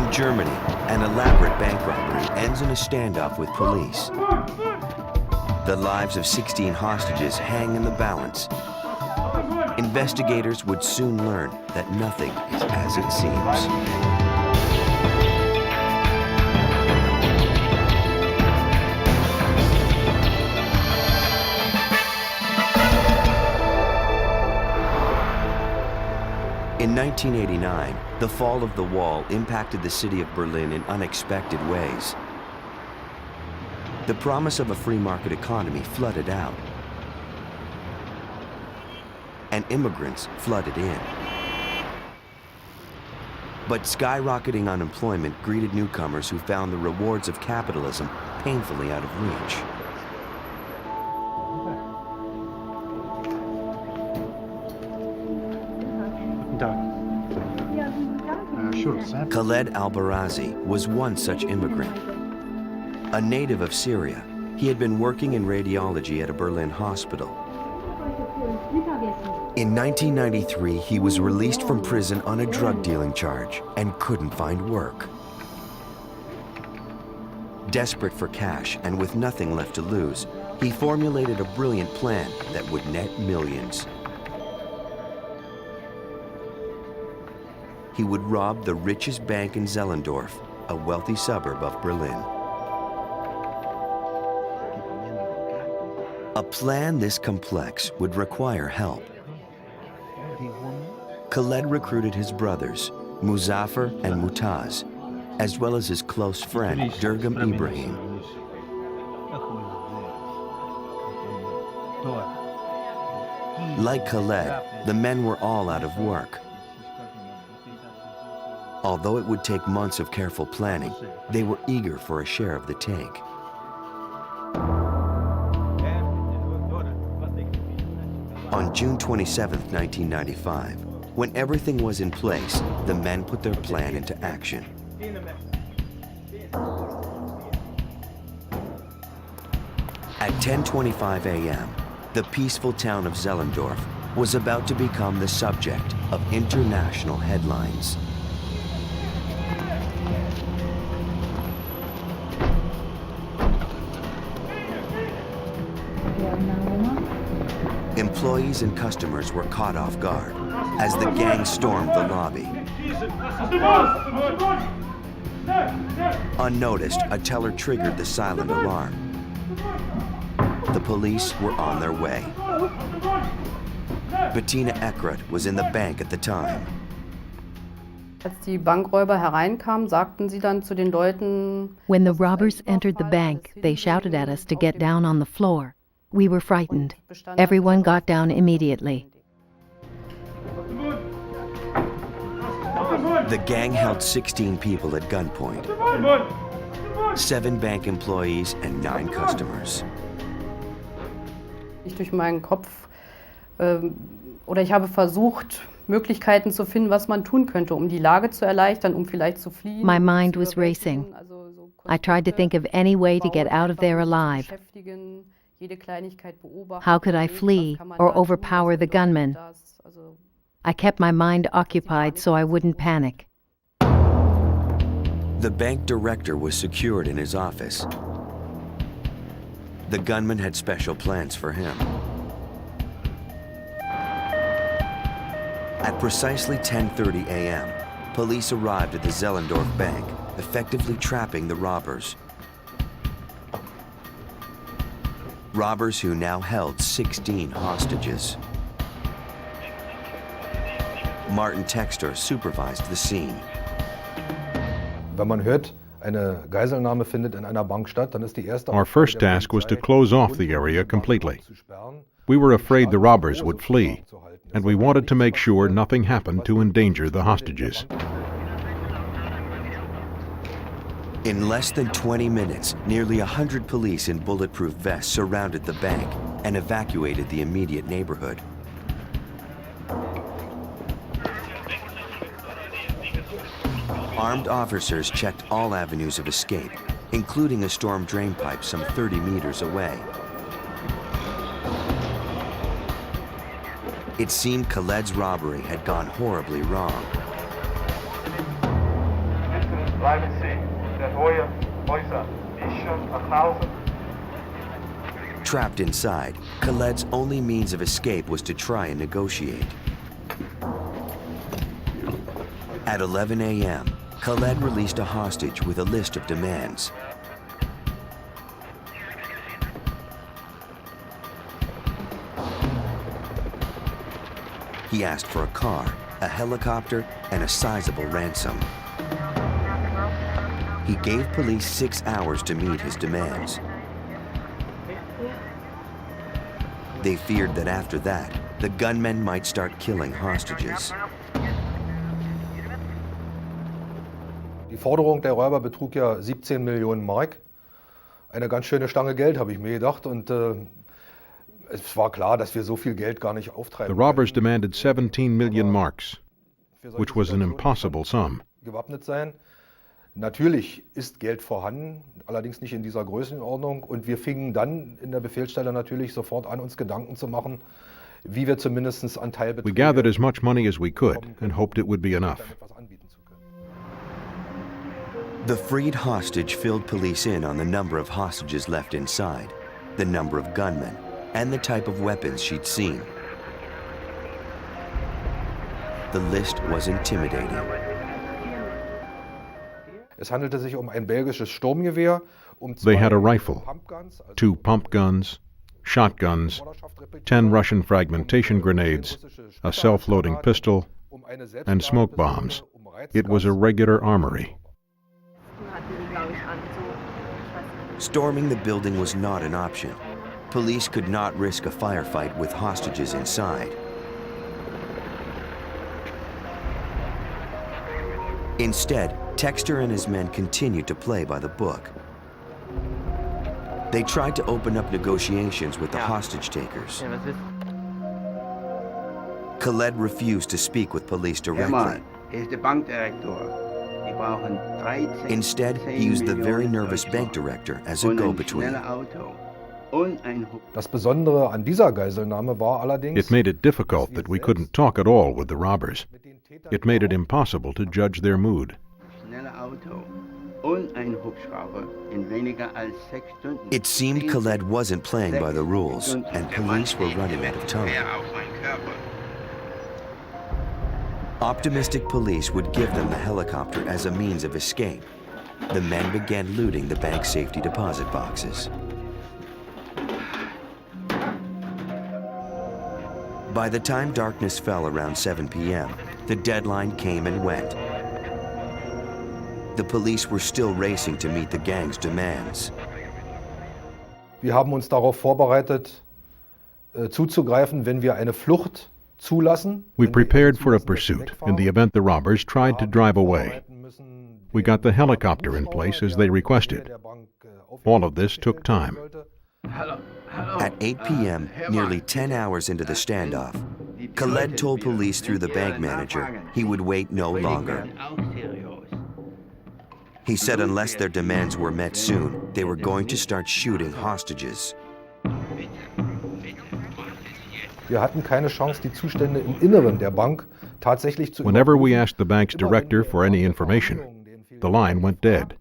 In Germany, an elaborate bank robbery ends in a standoff with police. The lives of 16 hostages hang in the balance. Investigators would soon learn that nothing is as it seems. In 1989, the fall of the wall impacted the city of Berlin in unexpected ways. The promise of a free market economy flooded out, and immigrants flooded in. But skyrocketing unemployment greeted newcomers who found the rewards of capitalism painfully out of reach. Khaled al-Barazi was one such immigrant. A native of Syria, he had been working in radiology at a Berlin hospital. In 1993, he was released from prison on a drug dealing charge and couldn't find work. Desperate for cash and with nothing left to lose, he formulated a brilliant plan that would net millions. He would rob the richest bank in Zehlendorf, a wealthy suburb of Berlin. A plan this complex would require help. Khaled recruited his brothers, Muzaffar and Mutaz, as well as his close friend, Durgam Ibrahim. Like Khaled, the men were all out of work. Although it would take months of careful planning, they were eager for a share of the take. On June 27, 1995, when everything was in place, the men put their plan into action. At 10:25 a.m., the peaceful town of Zehlendorf was about to become the subject of international headlines. Employees and customers were caught off guard as the gang stormed the lobby. Unnoticed, a teller triggered the silent alarm. The police were on their way. Bettina Eckert was in the bank at the time. Als die Bankräuber hereinkamen, sagten sie dann zu den Leuten. When the robbers entered the bank, they shouted at us to get down on the floor. We were frightened. Everyone got down immediately. The gang held 16 people at gunpoint, 7 bank employees and 9 customers. Durch meinen Kopf, oder ich habe versucht, Möglichkeiten zu finden, was man tun könnte, die Lage zu erleichtern, vielleicht zu fliehen. My mind was racing. I tried to think of any way to get out of there alive. How could I flee or overpower the gunmen? I kept my mind occupied so I wouldn't panic. The bank director was secured in his office. The gunman had special plans for him. At precisely 10:30 a.m., police arrived at the Zehlendorf bank, effectively trapping the robbers. Robbers who now held 16 hostages. Martin Textor supervised the scene. Wenn man hört, eine Geiselnahme findet in einer Bank statt, dann ist die erste. Our first task was to close off the area completely. We were afraid the robbers would flee, and we wanted to make sure nothing happened to endanger the hostages. In less than 20 minutes, nearly 100 police in bulletproof vests surrounded the bank and evacuated the immediate neighborhood. Armed officers checked all avenues of escape, including a storm drain pipe some 30 meters away. It seemed Khaled's robbery had gone horribly wrong. Trapped inside, Khaled's only means of escape was to try and negotiate. At 11 a.m., Khaled released a hostage with a list of demands. He asked for a car, a helicopter, and a sizable ransom. He gave police 6 hours to meet his demands. They feared that after that, the gunmen might start killing hostages. Die Forderung der Räuber betrug ja 17 Millionen Mark. Eine ganz schöne Stange Geld, habe ich mir gedacht. Und es war klar, dass wir so viel Geld gar nicht auftreiben. The robbers demanded 17 million marks, which was an impossible sum. Gewappnet sein. Natürlich ist Geld vorhanden, allerdings nicht in dieser Größenordnung. Und wir fingen dann in der Befehlsstelle natürlich sofort an, uns Gedanken zu machen, wie wir zumindest an Teilbeträge... We gathered as much money as we could and hoped it would be enough. The freed hostage filled police in on the number of hostages left inside, the number of gunmen, and the type of weapons she'd seen. The list was intimidating. Es handelte sich ein belgisches Sturmgewehr, They had a rifle, 2 pump guns, shotguns, 10 Russian fragmentation grenades, a self-loading pistol, and smoke bombs. It was a regular armory. Storming the building was not an option. Police could not risk a firefight with hostages inside. Instead, Texter and his men continued to play by the book. They tried to open up negotiations with the hostage takers. Khaled refused to speak with police directly. Instead, he used the very nervous bank director as a go-between. Das Besondere an dieser Geiselnahme war allerdings... It made it difficult that we couldn't talk at all with the robbers. It made it impossible to judge their mood. It seemed Khaled wasn't playing by the rules, and police were running out of time. Optimistic police would give them the helicopter as a means of escape. The men began looting the bank safety deposit boxes. By the time darkness fell around 7 p.m., the deadline came and went. The police were still racing to meet the gang's demands. Wir haben uns darauf vorbereitet, zuzugreifen, wenn wir eine Flucht zulassen. We prepared for a pursuit in the event the robbers tried to drive away. We got the helicopter in place as they requested. All of this took time. At 8 p.m., nearly 10 hours into the standoff, Khaled told police through the bank manager he would wait no longer. He said unless their demands were met soon, they were going to start shooting hostages. Wir hatten keine Chance, die Zustände im Inneren der Bank tatsächlich zu... Whenever we asked the bank's director for any information, the line went dead.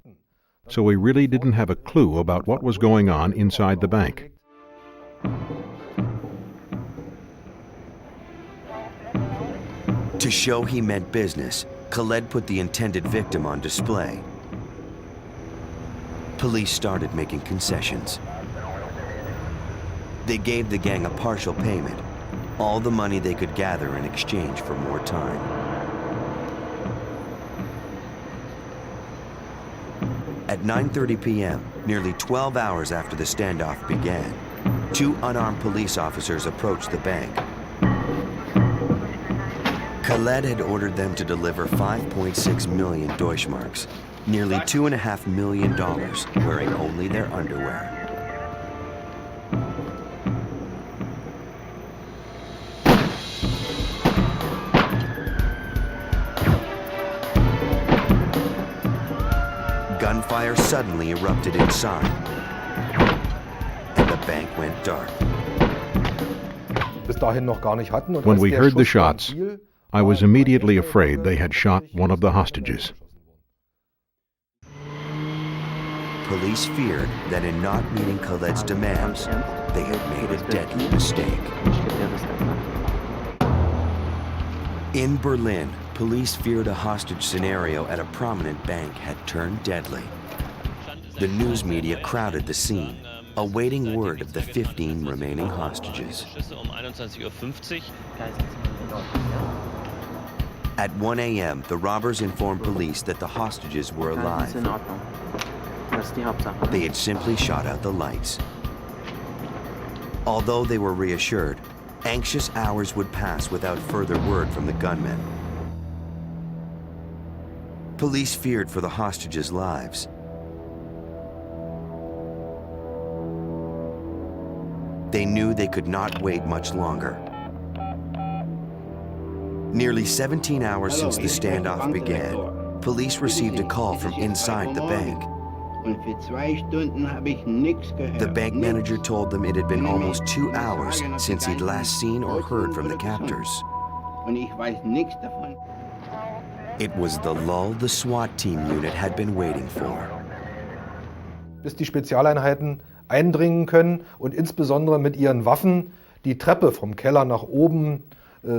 So we really didn't have a clue about what was going on inside the bank. To show he meant business, Khaled put the intended victim on display. Police started making concessions. They gave the gang a partial payment, all the money they could gather in exchange for more time. At 9:30 p.m., nearly 12 hours after the standoff began, 2 unarmed police officers approached the bank. Khaled had ordered them to deliver 5.6 million Deutschmarks, nearly $2.5 million, wearing only their underwear. Gunfire suddenly erupted inside, and the bank went dark. Bis dahin noch gar nicht hatten. Und When als we der heard the Schuss dann shots, fiel, I was immediately afraid they had shot one of the hostages. police feared that in not meeting Khaled's demands, they had made a deadly mistake. In Berlin, police feared a hostage scenario at a prominent bank had turned deadly. The news media crowded the scene, awaiting word of the 15 remaining hostages. At 1 a.m., the robbers informed police that the hostages were alive. They had simply shot out the lights. Although they were reassured, anxious hours would pass without further word from the gunmen. Police feared for the hostages' lives. They knew they could not wait much longer. Nearly 17 hours since the standoff began, police received a call from inside the bank. The bank manager told them it had been almost 2 hours since he'd last seen or heard from the captors. It was the lull the SWAT team unit had been waiting for. Bis die Spezialeinheiten eindringen können und insbesondere mit ihren Waffen die Treppe vom Keller nach oben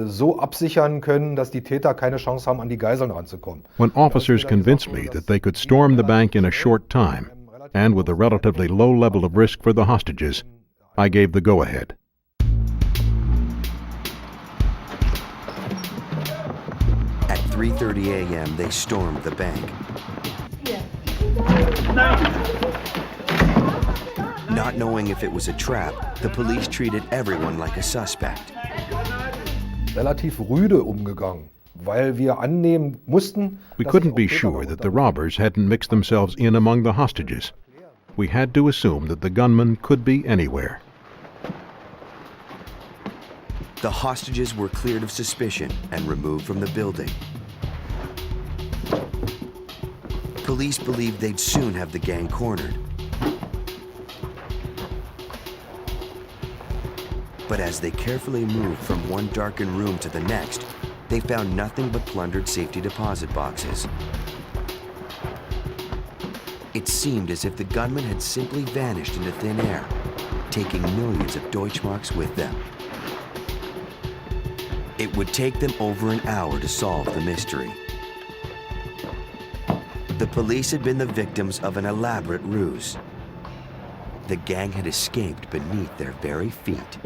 so absichern können, dass die Täter keine Chance haben, an die Geiseln ranzukommen. When officers convinced me that they could storm the bank in a short time, and with a relatively low level of risk for the hostages, I gave the go-ahead. At 3:30 a.m., they stormed the bank. Not knowing if it was a trap, the police treated everyone like a suspect. Relativ rüde umgegangen, weil wir annehmen mussten, We couldn't be sure that the robbers hadn't mixed themselves in among the hostages. We had to assume that the gunman could be anywhere. The hostages were cleared of suspicion and removed from the building. Police believed they'd soon have the gang cornered. But as they carefully moved from one darkened room to the next, they found nothing but plundered safety deposit boxes. It seemed as if the gunmen had simply vanished into thin air, taking millions of Deutschmarks with them. It would take them over an hour to solve the mystery. The police had been the victims of an elaborate ruse. The gang had escaped beneath their very feet.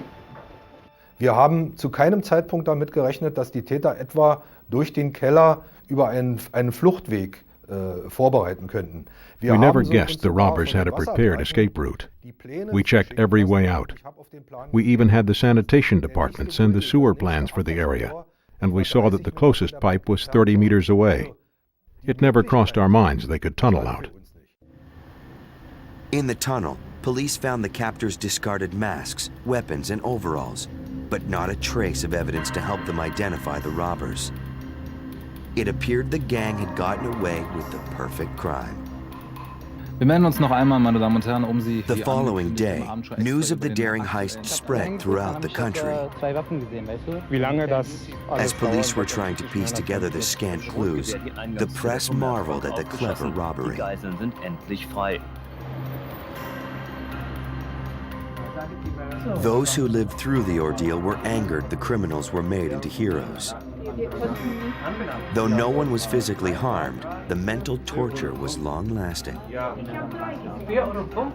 Wir haben zu keinem Zeitpunkt damit gerechnet, dass die Täter etwa durch den Keller über einen Fluchtweg vorbereiten könnten. We never guessed the robbers had a prepared escape route. We checked every way out. We even had the sanitation department send the sewer plans for the area, and we saw that the closest pipe was 30 meters away. It never crossed our minds they could tunnel out. In the tunnel, police found the captors' discarded masks, weapons, and overalls, but not a trace of evidence to help them identify the robbers. It appeared the gang had gotten away with the perfect crime. The following day, news of the daring heist spread throughout the country. As police were trying to piece together the scant clues, the press marveled at the clever robbery. Those who lived through the ordeal were angered the criminals were made into heroes. Though no one was physically harmed, the mental torture was long-lasting.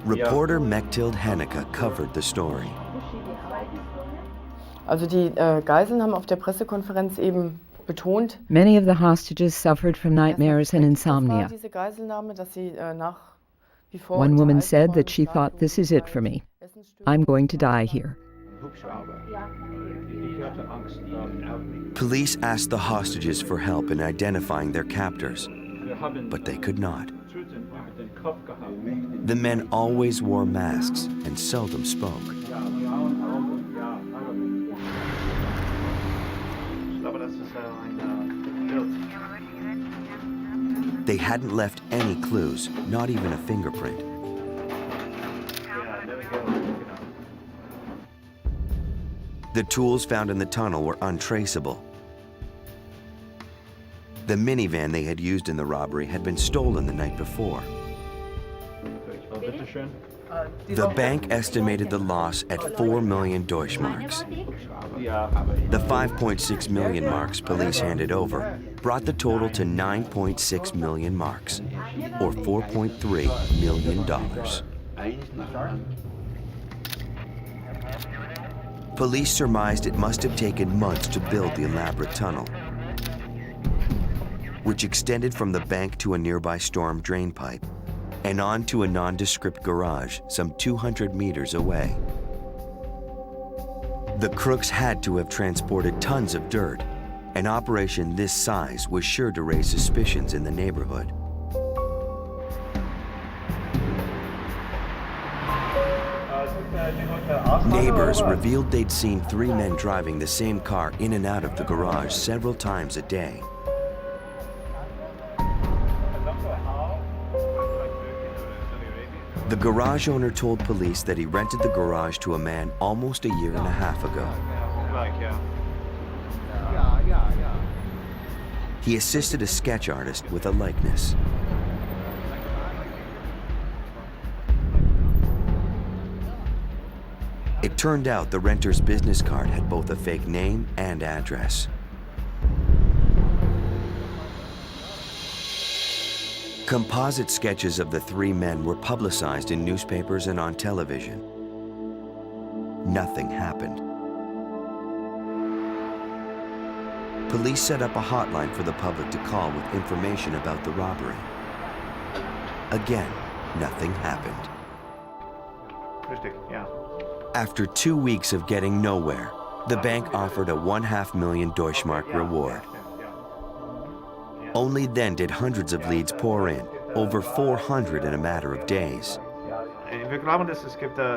Reporter Mechthild Hennecke covered the story. Also die Geiseln haben auf der Pressekonferenz eben betont, Many of the hostages suffered from nightmares and das war insomnia. diese Geiselnahme, dass sie nach wie vor One woman unterhalten said waren that und she gesagt thought, "This is it for me. I'm going to die here." Police asked the hostages for help in identifying their captors, but they could not. The men always wore masks and seldom spoke. They hadn't left any clues, not even a fingerprint. The tools found in the tunnel were untraceable. The minivan they had used in the robbery had been stolen the night before. The bank estimated the loss at 4 million Deutschmarks. The 5.6 million marks police handed over brought the total to 9.6 million marks, or $4.3 million. Police surmised it must have taken months to build the elaborate tunnel, which extended from the bank to a nearby storm drain pipe and on to a nondescript garage some 200 meters away. The crooks had to have transported tons of dirt. An operation this size was sure to raise suspicions in the neighborhood. Neighbors revealed they'd seen 3 men driving the same car in and out of the garage several times a day. The garage owner told police that he rented the garage to a man almost a year and a half ago. He assisted a sketch artist with a likeness. It turned out the renter's business card had both a fake name and address. Composite sketches of the 3 men were publicized in newspapers and on television. Nothing happened. Police set up a hotline for the public to call with information about the robbery. Again, nothing happened. After 2 weeks of getting nowhere, the bank offered a 1/2 million Deutschmark reward. Only then did hundreds of leads pour in, over 400 in a matter of days.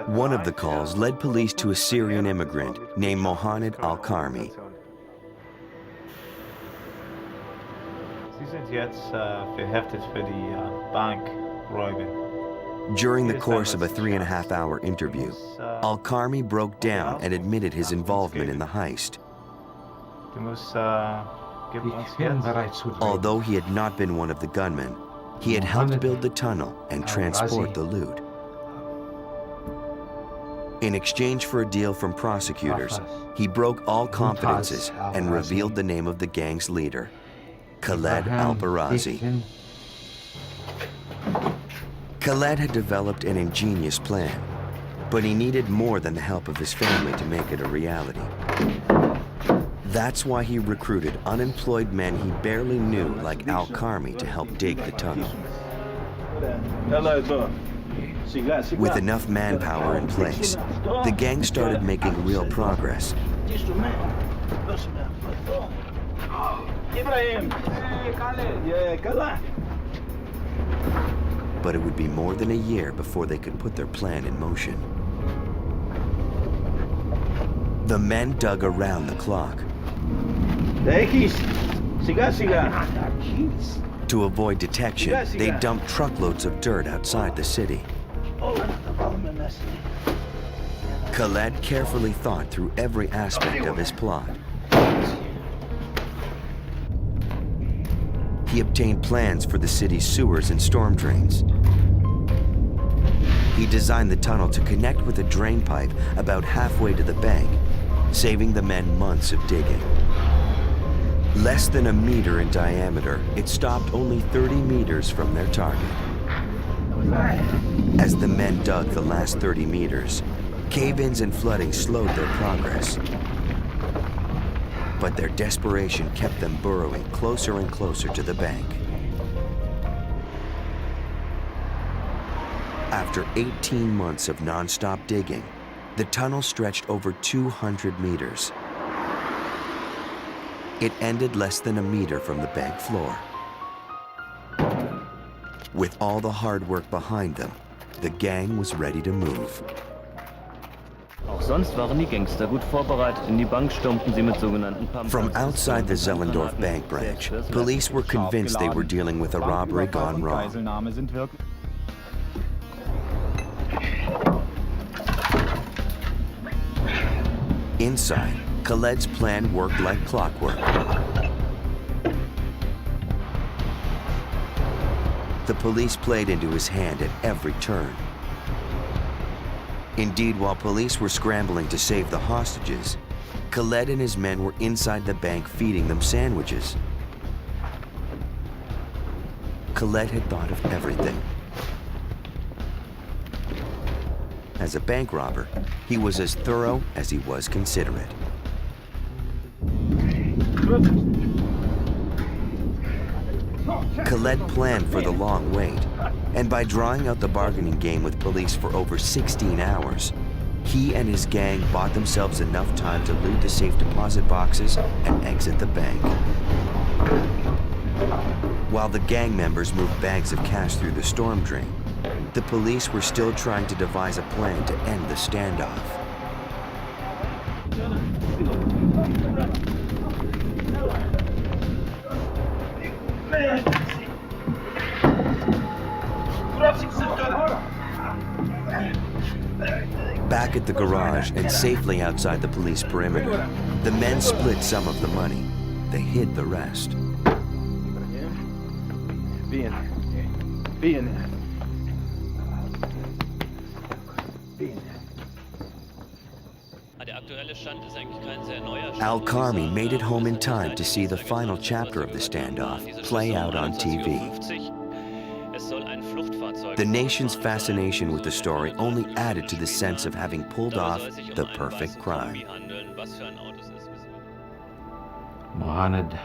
One of the calls led police to a Syrian immigrant named Mohammed Al-Karmi. During the course of a 3.5-hour interview, Al-Karmi broke down and admitted his involvement in the heist. Although he had not been one of the gunmen, he had helped build the tunnel and transport the loot. In exchange for a deal from prosecutors, he broke all confidences and revealed the name of the gang's leader, Khaled al-Barazi. Khaled had developed an ingenious plan, but he needed more than the help of his family to make it a reality. That's why he recruited unemployed men he barely knew, like Al-Karmi, to help dig the tunnel. With enough manpower in place, the gang started making real progress. But it would be more than a year before they could put their plan in motion. The men dug around the clock. To avoid detection, they dumped truckloads of dirt outside the city. Khaled carefully thought through every aspect of his plot. He obtained plans for the city's sewers and storm drains. He designed the tunnel to connect with a drain pipe about halfway to the bank, saving the men months of digging. Less than a meter in diameter, it stopped only 30 meters from their target. As the men dug the last 30 meters, cave-ins and flooding slowed their progress. But their desperation kept them burrowing closer and closer to the bank. After 18 months of non-stop digging, the tunnel stretched over 200 meters. It ended less than a meter from the bank floor. With all the hard work behind them, the gang was ready to move. From outside the Zellendorf bank branch, police were convinced they were dealing with a robbery gone wrong. Inside, Khaled's plan worked like clockwork. The police played into his hand at every turn. Indeed, while police were scrambling to save the hostages, Khaled and his men were inside the bank feeding them sandwiches. Khaled had thought of everything. As a bank robber, he was as thorough as he was considerate. Khaled planned for the long wait, and by drawing out the bargaining game with police for over 16 hours, he and his gang bought themselves enough time to loot the safe deposit boxes and exit the bank. While the gang members moved bags of cash through the storm drain, the police were still trying to devise a plan to end the standoff. Back at the garage and safely outside the police perimeter, the men split some of the money. They hid the rest. Al-Karmi made it home in time to see the final chapter of the standoff play out on TV. The nation's fascination with the story only added to the sense of having pulled off the perfect crime. Mohamed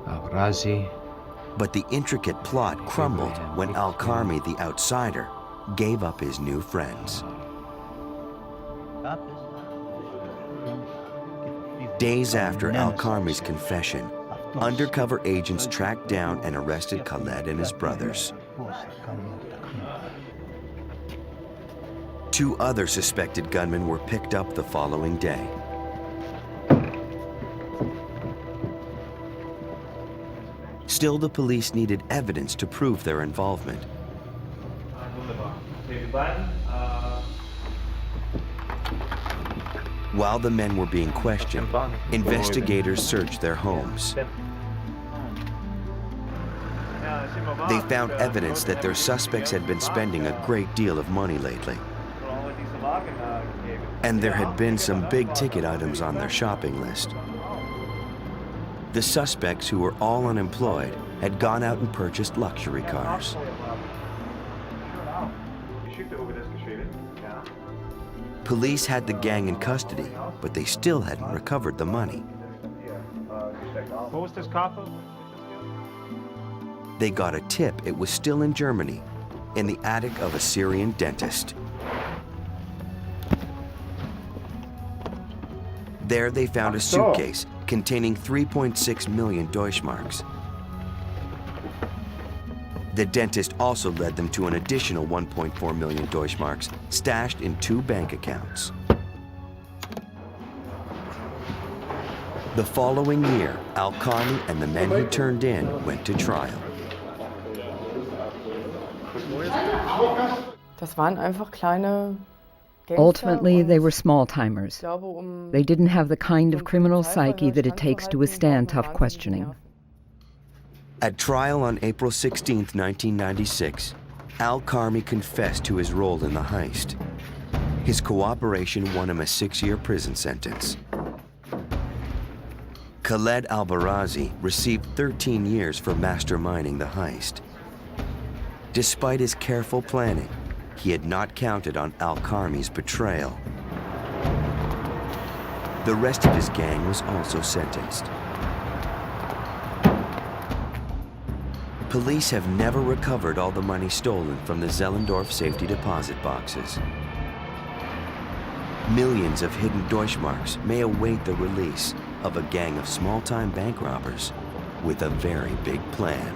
Al-Razi. But the intricate plot crumbled when Al-Karmi, the outsider, gave up his new friends. Days after Al-Karmi's confession, undercover agents tracked down and arrested Khaled and his brothers. 2 other suspected gunmen were picked up the following day. Still, the police needed evidence to prove their involvement. While the men were being questioned, investigators searched their homes. They found evidence that their suspects had been spending a great deal of money lately. And there had been some big-ticket items on their shopping list. The suspects, who were all unemployed, had gone out and purchased luxury cars. Police had the gang in custody, but they still hadn't recovered the money. They got a tip it was still in Germany, in the attic of a Syrian dentist. There they found a suitcase containing 3.6 million Deutschmarks. The dentist also led them to an additional 1.4 million Deutschmarks stashed in 2 bank accounts. The following year, Al-Karmi and the men he turned in went to trial. Das waren einfach kleine Gangster. Ultimately, they were small-timers. They didn't have the kind of criminal psyche that it takes to withstand tough questioning. At trial on April 16, 1996, Al-Karmi confessed to his role in the heist. His cooperation won him a 6-year prison sentence. Khaled Al-Barazi received 13 years for masterminding the heist. Despite his careful planning, he had not counted on Al-Karmi's betrayal. The rest of his gang was also sentenced. Police have never recovered all the money stolen from the Zellendorf safety deposit boxes. Millions of hidden Deutschmarks may await the release of a gang of small-time bank robbers with a very big plan.